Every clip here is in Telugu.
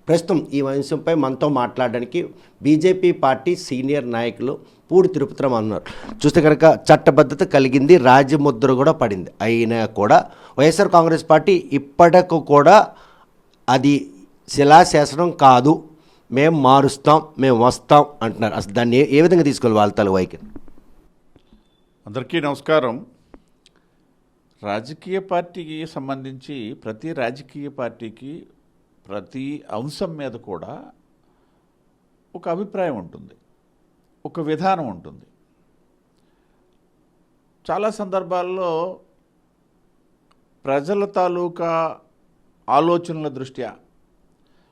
ప్రస్తుతం ఈ అంశంపై మనతో మాట్లాడడానికి బీజేపీ పార్టీ సీనియర్ నాయకులు పూడి తిరుపతిరావు అన్నారు. చూస్తే కనుక చట్టబద్ధత కలిగింది, రాజముద్ర కూడా పడింది. అయినా కూడా వైఎస్ఆర్ కాంగ్రెస్ పార్టీ ఇప్పటికు కూడా అది శిలాశాసనం కాదు, మేము మారుస్తాం, మేము వస్తాం అంటున్నారు. అసలు దాన్ని ఏ విధంగా తీసుకోవాలి వాళ్ళ తల వైఖరి? అందరికీ నమస్కారం. రాజకీయ పార్టీకి సంబంధించి ప్రతి రాజకీయ పార్టీకి ప్రతి అంశం మీద కూడా ఒక అభిప్రాయం ఉంటుంది, ఒక విధానం ఉంటుంది. చాలా సందర్భాల్లో ప్రజల తాలూకా ఆలోచనల దృష్ట్యా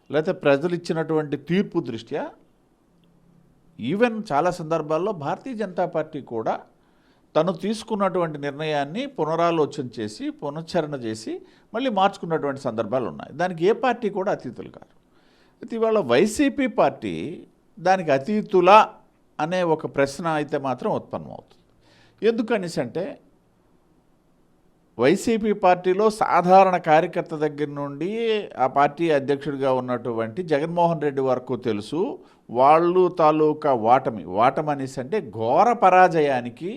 లేకపోతే ప్రజలు ఇచ్చినటువంటి తీర్పు దృష్ట్యా ఈవెన్ చాలా సందర్భాల్లో భారతీయ జనతా పార్టీ కూడా తను తీసుకున్నటువంటి నిర్ణయాన్ని పునరాలోచన చేసి పునశ్చరణ చేసి మళ్ళీ మార్చుకున్నటువంటి సందర్భాలు ఉన్నాయి. దానికి ఏ పార్టీ కూడా అతీతులు కాదు. అయితే ఇవాళ వైసీపీ పార్టీ దానికి అతీతులా అనే ఒక ప్రశ్న అయితే మాత్రం ఉత్పన్నమవుతుంది. ఎందుకనేసి అంటే వైసీపీ పార్టీలో సాధారణ కార్యకర్త దగ్గర నుండి ఆ పార్టీ అధ్యక్షుడిగా ఉన్నటువంటి జగన్మోహన్ రెడ్డి వరకు తెలుసు వాళ్ళు తాలూకా ఓటమి అనేసి అంటే ఘోర పరాజయానికి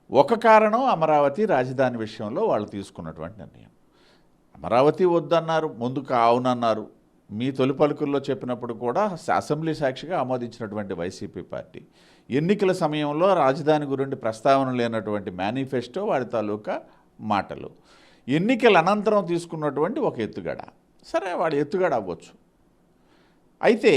ఒక కారణం అమరావతి రాజధాని విషయంలో వాళ్ళు తీసుకున్నటువంటి నిర్ణయం. అమరావతి వద్దన్నారు, ముందుకు అవునన్నారు. మీ తొలి పలుకుల్లో చెప్పినప్పుడు కూడా అసెంబ్లీ సాక్షిగా ఆమోదించినటువంటి వైసీపీ పార్టీ ఎన్నికల సమయంలో రాజధాని గురించి ప్రస్తావన లేనటువంటి మేనిఫెస్టో వాడి తాలూకా మాటలు, ఎన్నికల అనంతరం తీసుకున్నటువంటి ఒక ఎత్తుగడ. సరే, వాడు ఎత్తుగడ అవ్వచ్చు. అయితే